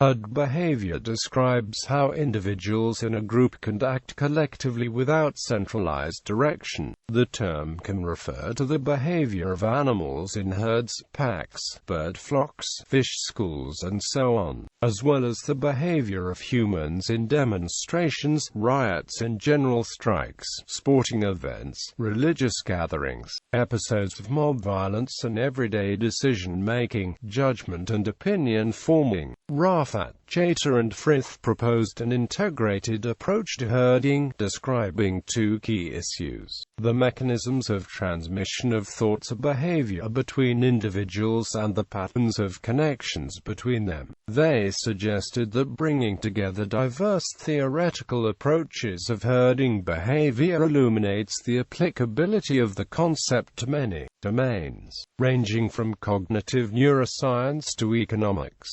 Herd behavior describes how individuals in a group can act collectively without centralized direction. The term can refer to the behavior of animals in herds, packs, bird flocks, fish schools and so on, as well as the behavior of humans in demonstrations, riots and general strikes, sporting events, religious gatherings, episodes of mob violence and everyday decision-making, judgment and opinion-forming. Raafat, Chaytor and Frith proposed an integrated approach to herding, describing two key issues: the mechanisms of transmission of thoughts or behavior between individuals and the patterns of connections between them. They suggested that bringing together diverse theoretical approaches of herding behavior illuminates the applicability of the concept to many domains, ranging from cognitive neuroscience to economics.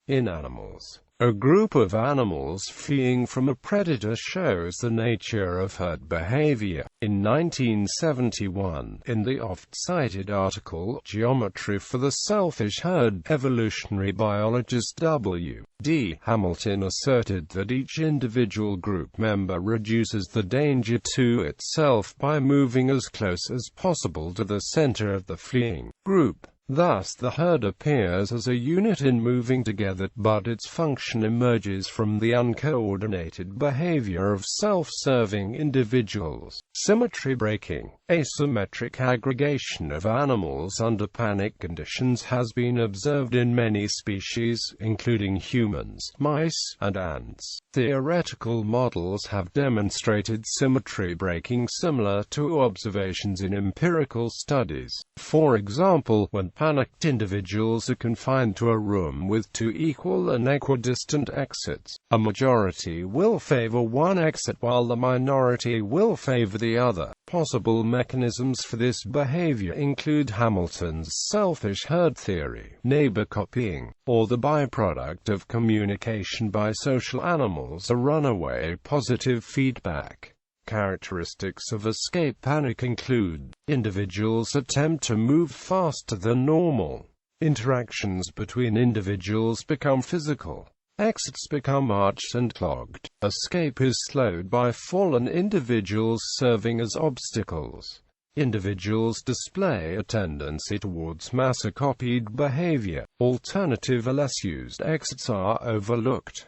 In animals, a group of animals fleeing from a predator shows the nature of herd behavior. In 1971, in the oft-cited article, Geometry for the Selfish Herd, evolutionary biologist W.D. Hamilton asserted that each individual group member reduces the danger to itself by moving as close as possible to the center of the fleeing group. Thus the herd appears as a unit in moving together, but its function emerges from the uncoordinated behavior of self-serving individuals. Symmetry-breaking, asymmetric aggregation of animals under panic conditions has been observed in many species, including humans, mice, and ants. Theoretical models have demonstrated symmetry breaking similar to observations in empirical studies. For example, when panicked individuals are confined to a room with two equal and equidistant exits, a majority will favor one exit while the minority will favor the other. Possible mechanisms for this behavior include Hamilton's selfish herd theory, neighbor copying, or the byproduct of communication by social animals, a runaway positive feedback. Characteristics of escape panic include: individuals attempt to move faster than normal, interactions between individuals become physical, exits become arched and clogged, escape is slowed by fallen individuals serving as obstacles, individuals display a tendency towards mass-copied behavior, alternative or less used exits are overlooked.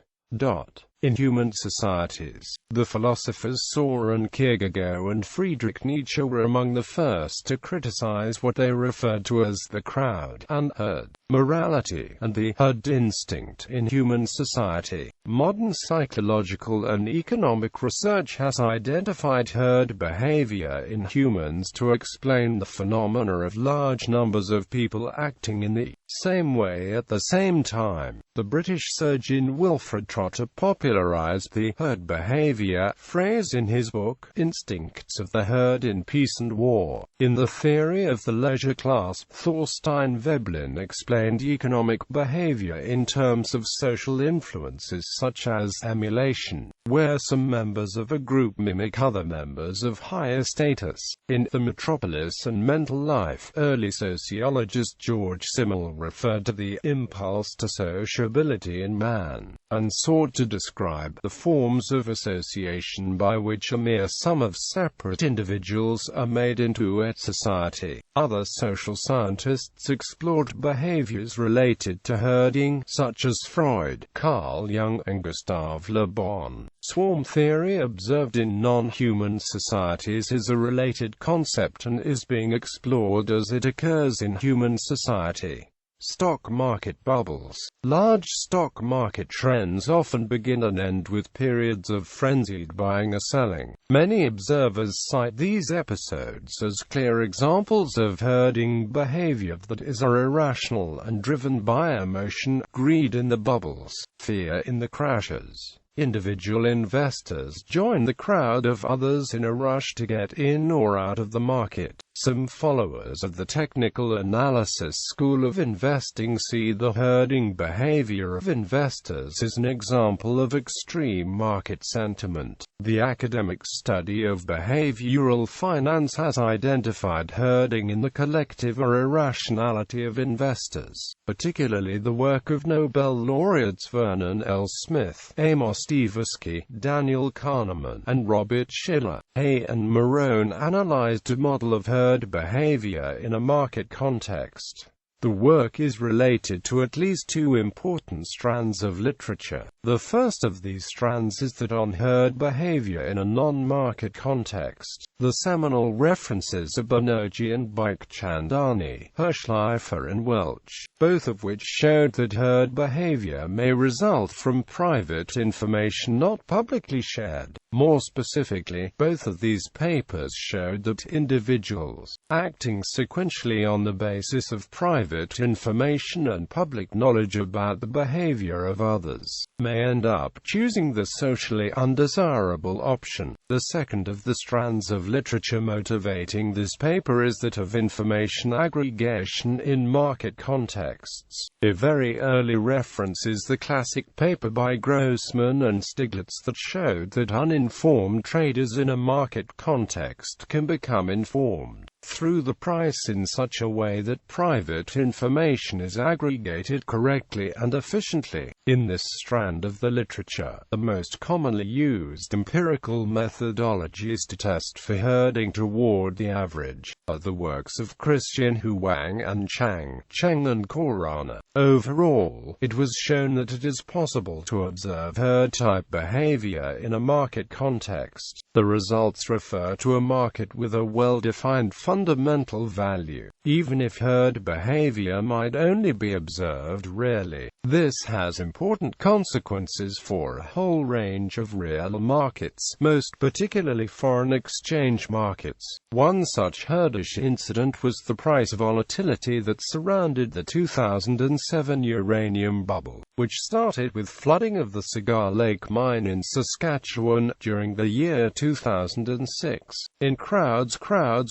In human societies, the philosophers Soren Kierkegaard and Friedrich Nietzsche were among the first to criticize what they referred to as the crowd and herd morality and the herd instinct in human society. Modern psychological and economic research has identified herd behavior in humans to explain the phenomena of large numbers of people acting in the same way at the same time. The British surgeon Wilfred Trotter popularized the herd behavior phrase in his book, Instincts of the Herd in Peace and War. In The Theory of the Leisure Class, Thorstein Veblen explained economic behavior in terms of social influences such as emulation, where some members of a group mimic other members of higher status. In The Metropolis and Mental Life, early sociologist George Simmel referred to the impulse to sociability in man, and sought to describe the forms of association by which a mere sum of separate individuals are made into a society. Other social scientists explored behaviors related to herding, such as Freud, Carl Jung, and Gustave Le Bon. Swarm theory observed in non-human societies is a related concept and is being explored as it occurs in human society. Stock market bubbles. Large stock market trends often begin and end with periods of frenzied buying or selling. Many observers cite these episodes as clear examples of herding behavior that is irrational and driven by emotion, greed in the bubbles, fear in the crashes. Individual investors join the crowd of others in a rush to get in or out of the market. Some followers of the technical analysis school of investing see the herding behavior of investors as an example of extreme market sentiment. The academic study of behavioral finance has identified herding in the collective or irrationality of investors, particularly the work of Nobel laureates Vernon L. Smith, Amos Tversky, Daniel Kahneman, and Robert Shiller. Hay and Marone analyzed a model of herd behavior in a market context. The work is related to at least two important strands of literature. The first of these strands is that on herd behavior in a non-market context. The seminal references are Banerjee and Bikhchandani, Hirschleifer and Welch, both of which showed that herd behavior may result from private information not publicly shared. More specifically, both of these papers showed that individuals, acting sequentially on the basis of private information and public knowledge about the behavior of others, may end up choosing the socially undesirable option. The second of the strands of literature motivating this paper is that of information aggregation in market contexts. A very early reference is the classic paper by Grossman and Stiglitz that showed that uninformed traders in a market context can become informed through the price in such a way that private information is aggregated correctly and efficiently. In this strand of the literature, the most commonly used empirical methodologies to test for herding toward the average are the works of Christian Huang and Cheng and Korana. Overall, it was shown that it is possible to observe herd-type behavior in a market context. The results refer to a market with a well-defined fundamental value, even if herd behavior might only be observed rarely. This has important consequences for a whole range of real markets, most particularly foreign exchange markets. One such herdish incident was the price volatility that surrounded the 2007 uranium bubble, which started with flooding of the Cigar Lake mine in Saskatchewan during the year 2006. In crowds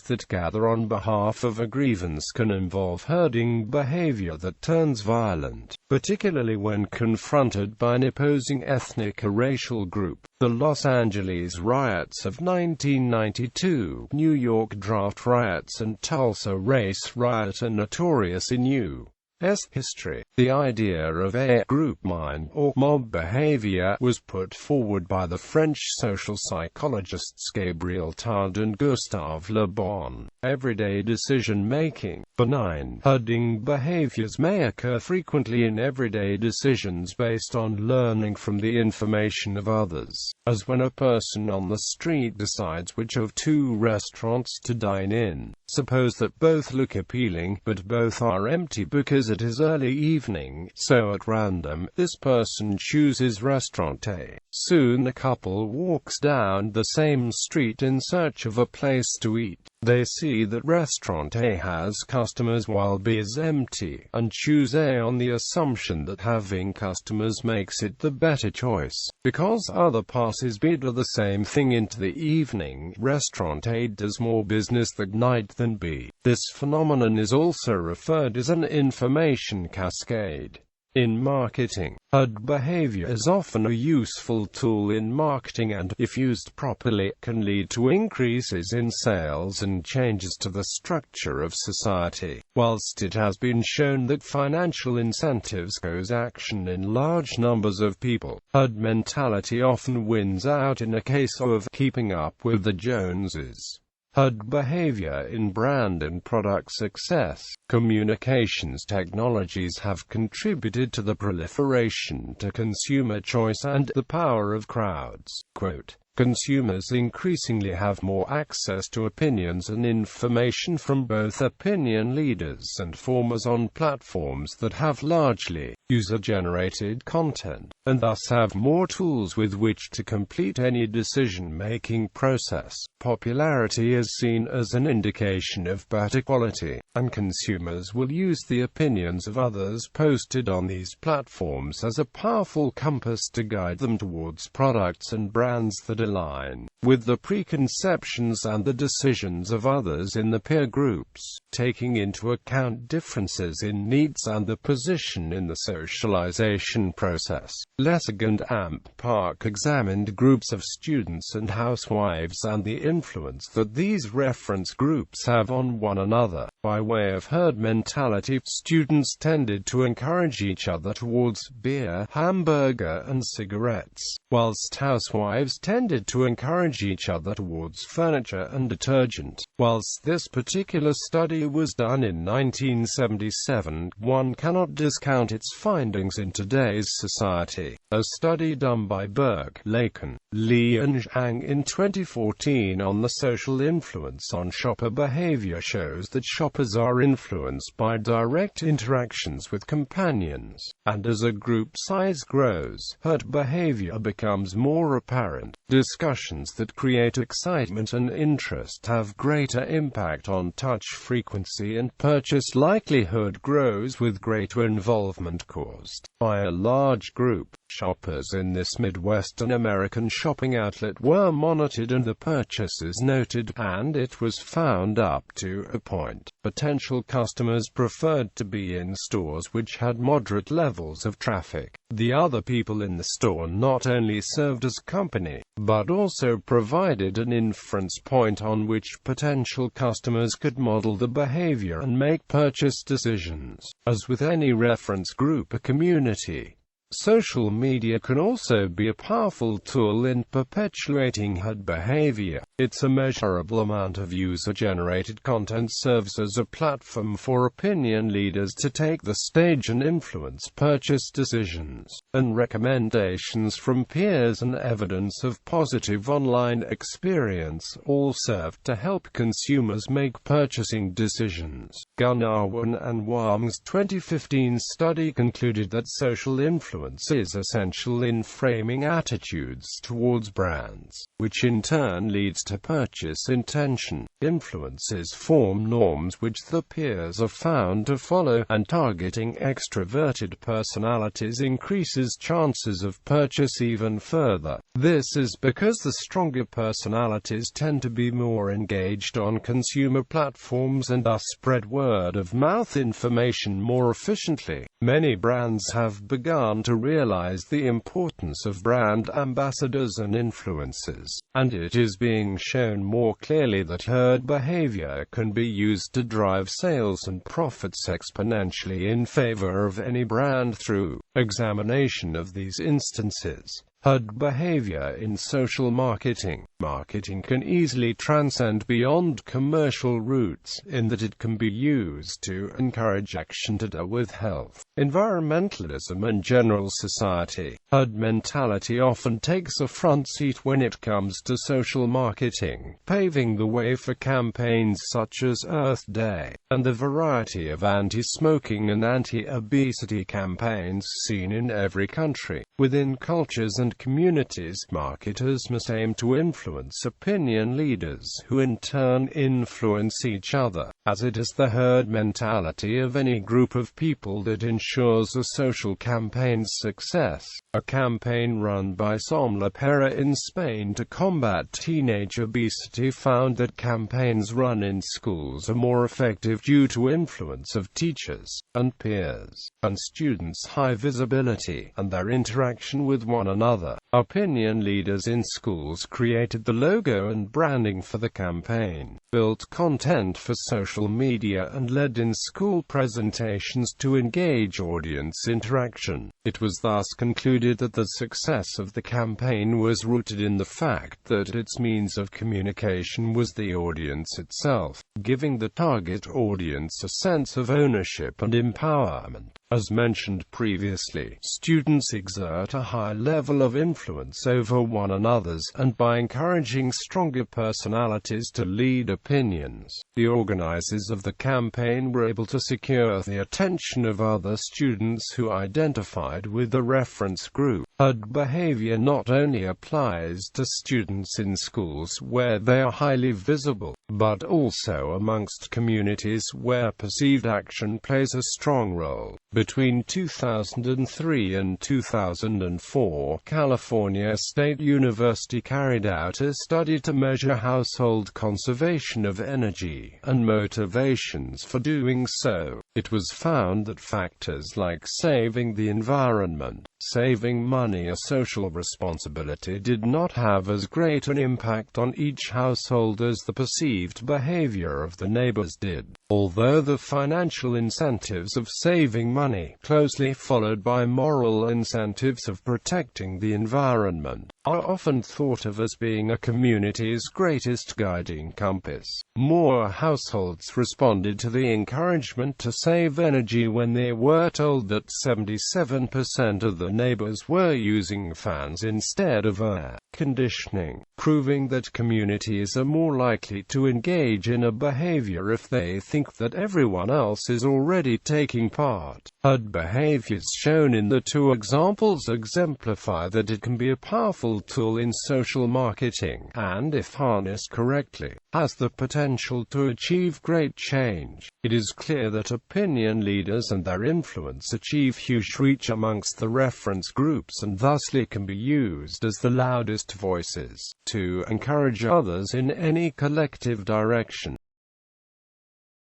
that gather on behalf of a grievance can involve herding behavior that turns violent, particularly when confronted by an opposing ethnic or racial group. The Los Angeles riots of 1992, New York draft riots and Tulsa race riot are notorious in U.S. history. The idea of a group mind, or mob behavior, was put forward by the French social psychologists Gabriel Tarde and Gustave Le Bon. Everyday decision-making. Benign herding behaviors may occur frequently in everyday decisions based on learning from the information of others, as when a person on the street decides which of two restaurants to dine in. Suppose that both look appealing, but both are empty because it is early evening, so at random, this person chooses restaurant A. Soon the couple walks down the same street in search of a place to eat. They see that restaurant A has customers while B is empty, and choose A on the assumption that having customers makes it the better choice. Because other passes B do the same thing into the evening, restaurant A does more business that night than B. This phenomenon is also referred as an information cascade. In marketing, herd behavior is often a useful tool in marketing and, if used properly, can lead to increases in sales and changes to the structure of society. Whilst it has been shown that financial incentives cause action in large numbers of people, herd mentality often wins out in a case of keeping up with the Joneses. Herd behavior in brand and product success. Communications technologies have contributed to the proliferation to consumer choice and the power of crowds. Quote, Consumers increasingly have more access to opinions and information from both opinion leaders and formers on platforms that have largely user-generated content, and thus have more tools with which to complete any decision-making process. Popularity is seen as an indication of better quality, and consumers will use the opinions of others posted on these platforms as a powerful compass to guide them towards products and brands that align with the preconceptions and the decisions of others in the peer groups, taking into account differences in needs and the position in the socialization process. Lessig and Amp Park examined groups of students and housewives and the influence that these reference groups have on one another. By way of herd mentality, students tended to encourage each other towards beer, hamburger, and cigarettes, whilst housewives tended to encourage each other towards furniture and detergent. Whilst this particular study was done in 1977, one cannot discount its findings in today's society. A study done by Berg, Lacan, Lee and Zhang in 2014 on the social influence on shopper behavior shows that shoppers are influenced by direct interactions with companions, and as a group size grows, herd behavior becomes more apparent. Discussions that create excitement and interest have greater impact on touch frequency, and purchase likelihood grows with greater involvement caused by a large group. Shoppers in this Midwestern American shopping outlet were monitored and the purchases noted, and it was found up to a point, potential customers preferred to be in stores which had moderate levels of traffic. The other people in the store not only served as company, but also provided an inference point on which potential customers could model the behavior and make purchase decisions. As with any reference group or community, social media can also be a powerful tool in perpetuating herd behavior. Its immeasurable amount of user-generated content serves as a platform for opinion leaders to take the stage and influence purchase decisions, and recommendations from peers and evidence of positive online experience all serve to help consumers make purchasing decisions. Gunarwan and Wang's 2015 study concluded that social influence is essential in framing attitudes towards brands, which in turn leads to purchase intention. Influences form norms which the peers are found to follow, and targeting extroverted personalities increases chances of purchase even further. This is because the stronger personalities tend to be more engaged on consumer platforms and thus spread word-of-mouth information more efficiently. Many brands have begun to realize the importance of brand ambassadors and influencers, and it is being shown more clearly that herd behavior can be used to drive sales and profits exponentially in favor of any brand. Through examination of these instances, herd behavior in social marketing. Marketing can easily transcend beyond commercial routes, in that it can be used to encourage action to do with health, environmentalism and general society. Herd mentality often takes a front seat when it comes to social marketing, paving the way for campaigns such as Earth Day, and the variety of anti-smoking and anti-obesity campaigns seen in every country. Within cultures and communities, marketers must aim to influence opinion leaders, who in turn influence each other, as it is the herd mentality of any group of people that ensures a social campaign's success. A campaign run by Som La Pera in Spain to combat teenage obesity found that campaigns run in schools are more effective due to influence of teachers, and peers, and students' high visibility, and their interaction with one another. Opinion leaders in schools created the logo and branding for the campaign, built content for social media, and led in school presentations to engage audience interaction. It was thus concluded that the success of the campaign was rooted in the fact that its means of communication was the audience itself, giving the target audience a sense of ownership and empowerment. As mentioned previously, students exert a high level of influence over one another's, and by encouraging stronger personalities to lead opinions, the organizers of the campaign were able to secure the attention of other students who identified with the reference group. HUD behavior not only applies to students in schools where they are highly visible, but also amongst communities where perceived action plays a strong role. Between 2003 and 2004, California State University carried out a study to measure household conservation of energy and motivations for doing so. It was found that factors like saving the environment, saving money, or social responsibility did not have as great an impact on each household as the perceived behavior of the neighbors did. Although the financial incentives of saving money, closely followed by moral incentives of protecting the environment, are often thought of as being a community's greatest guiding compass, more households responded to the encouragement to save energy when they were told that 77% of the neighbors were using fans instead of air conditioning, proving that communities are more likely to engage in a behavior if they think that everyone else is already taking part. HUD behaviors shown in the two examples exemplify that it can be a powerful tool in social marketing, and if harnessed correctly, has the potential to achieve great change. It is clear that opinion leaders and their influence achieve huge reach amongst the reference groups, and thusly can be used as the loudest voices to encourage others in any collective direction.